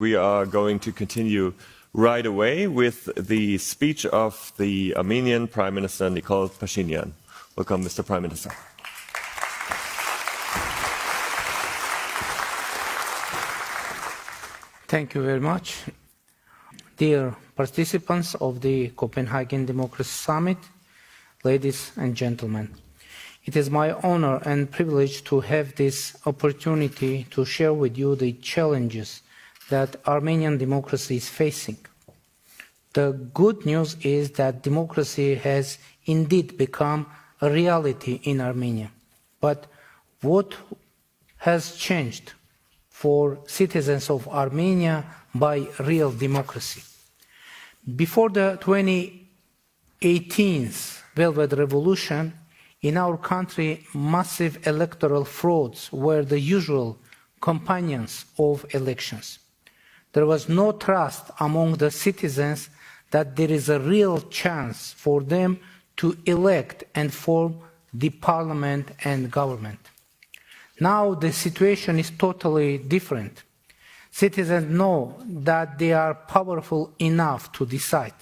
We are going to continue right away with the speech of the Armenian Prime Minister Nikol Pashinyan. Welcome, Mr. Prime Minister. Thank you very much. Dear participants of the Copenhagen Democracy Summit, ladies and gentlemen, it is my honor and privilege to have this opportunity to share with you the challenges that Armenian democracy is facing. The good news is that democracy has indeed become a reality in Armenia. But what has changed for citizens of Armenia by real democracy? Before the 2018 Velvet Revolution, in our country, massive electoral frauds were the usual companions of elections. There was no trust among the citizens that there is a real chance for them to elect and form the parliament and government. Now the situation is totally different. Citizens know that they are powerful enough to decide.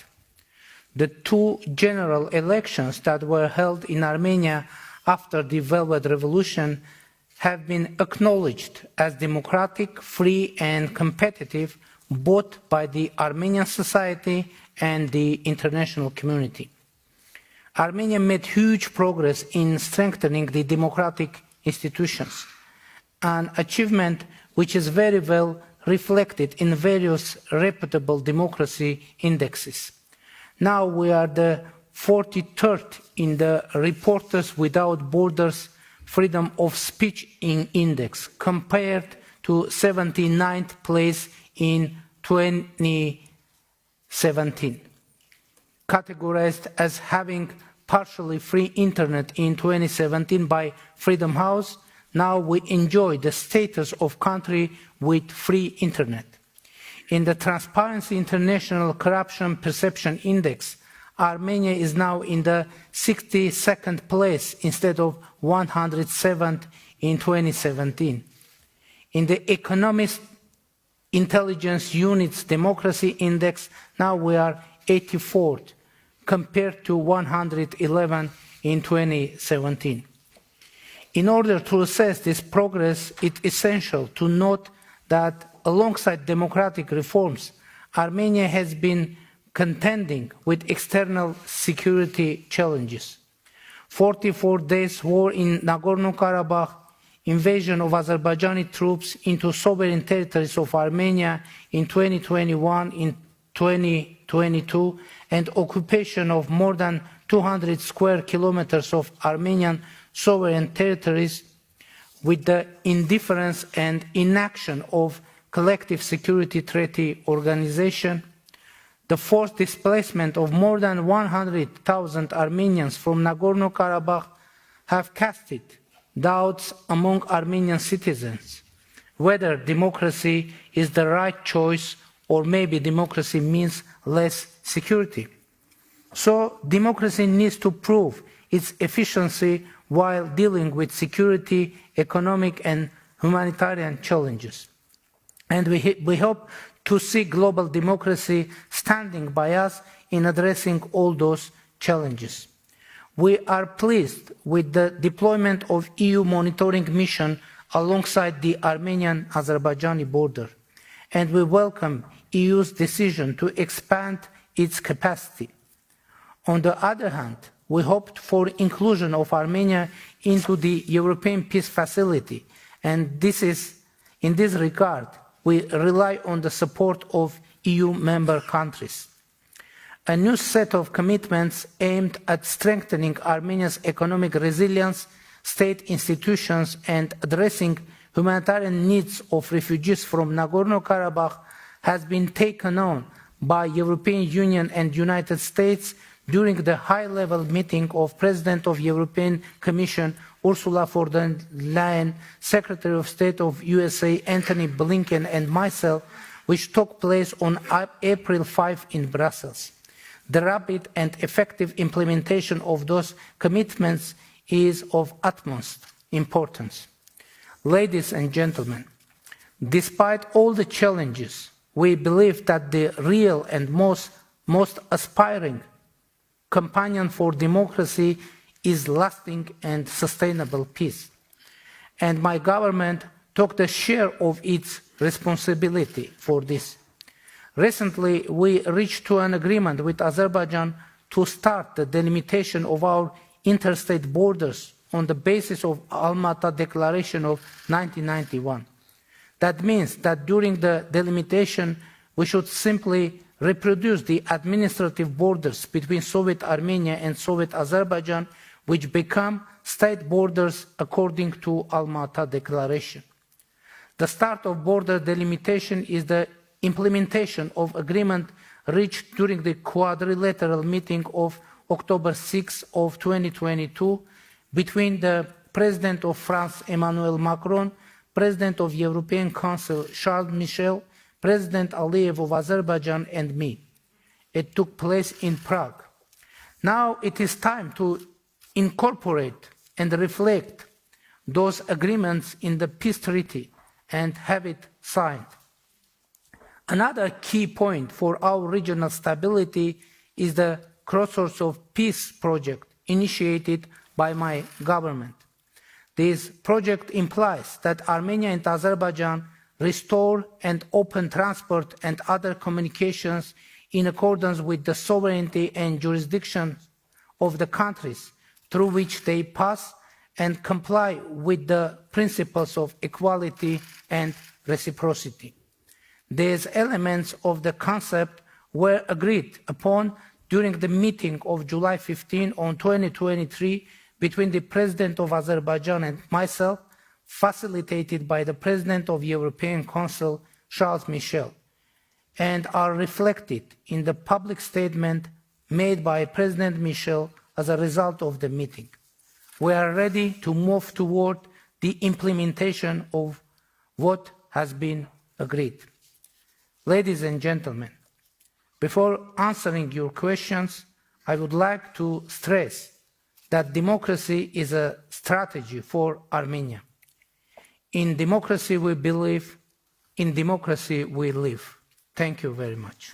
The two general elections that were held in Armenia after the Velvet Revolution have been acknowledged as democratic, free and competitive both by the Armenian society and the international community. Armenia made huge progress in strengthening the democratic institutions, an achievement which is very well reflected in various reputable democracy indexes. Now we are the 43rd in the Reporters Without Borders Freedom of Speech Index, compared to 79th place in 2017. Categorized as having partially free internet in 2017 by Freedom House, now we enjoy the status of country with free internet. In the Transparency International Corruption Perception Index, Armenia is now in the 62nd place instead of 107th in 2017. In the Economist Intelligence Unit's Democracy Index, now we are 84th, compared to 111 in 2017. In order to assess this progress, it is essential to note that alongside democratic reforms, Armenia has been contending with external security challenges. 44 days war in Nagorno-Karabakh, invasion of Azerbaijani troops into sovereign territories of Armenia in 2021, in 2022, and occupation of more than 200 square kilometers of Armenian sovereign territories, with the indifference and inaction of Collective Security Treaty Organization, the forced displacement of more than 100,000 Armenians from Nagorno-Karabakh have casted doubts among Armenian citizens whether democracy is the right choice or maybe democracy means less security. So democracy needs to prove its efficiency while dealing with security, economic and humanitarian challenges. And we hope to see global democracy standing by us in addressing all those challenges. We are pleased with the deployment of EU monitoring mission alongside the Armenian-Azerbaijani border, and we welcome EU's decision to expand its capacity. On the other hand, we hoped for inclusion of Armenia into the European Peace Facility, and in this regard, we rely on the support of EU member countries. A new set of commitments aimed at strengthening Armenia's economic resilience, state institutions, and addressing humanitarian needs of refugees from Nagorno-Karabakh has been taken on by European Union and United States during the high-level meeting of President of European Commission Ursula von der Leyen, Secretary of State of USA Antony Blinken and myself, which took place on April 5 in Brussels. The rapid and effective implementation of those commitments is of utmost importance. Ladies and gentlemen, despite all the challenges, we believe that the real and most aspiring companion for democracy is lasting and sustainable peace. And my government took the share of its responsibility for this. Recently, we reached to an agreement with Azerbaijan to start the delimitation of our interstate borders on the basis of Alma-Ata Declaration of 1991. That means that during the delimitation, we should simply reproduce the administrative borders between Soviet Armenia and Soviet Azerbaijan, which become state borders according to Alma-Ata Declaration. The start of border delimitation is the implementation of agreement reached during the quadrilateral meeting of October 6 of 2022 between the President of France, Emmanuel Macron, President of European Council, Charles Michel, President Aliyev of Azerbaijan, and me. It took place in Prague. Now it is time to incorporate and reflect those agreements in the peace treaty and have it signed. Another key point for our regional stability is the Crossroads of Peace project initiated by my government. This project implies that Armenia and Azerbaijan restore and open transport and other communications in accordance with the sovereignty and jurisdiction of the countries through which they pass and comply with the principles of equality and reciprocity. These elements of the concept were agreed upon during the meeting of July 15 on 2023 between the President of Azerbaijan and myself, facilitated by the President of the European Council, Charles Michel, and are reflected in the public statement made by President Michel as a result of the meeting. We are ready to move toward the implementation of what has been agreed. Ladies and gentlemen, before answering your questions, I would like to stress that democracy is a strategy for Armenia. In democracy we believe, in democracy we live. Thank you very much.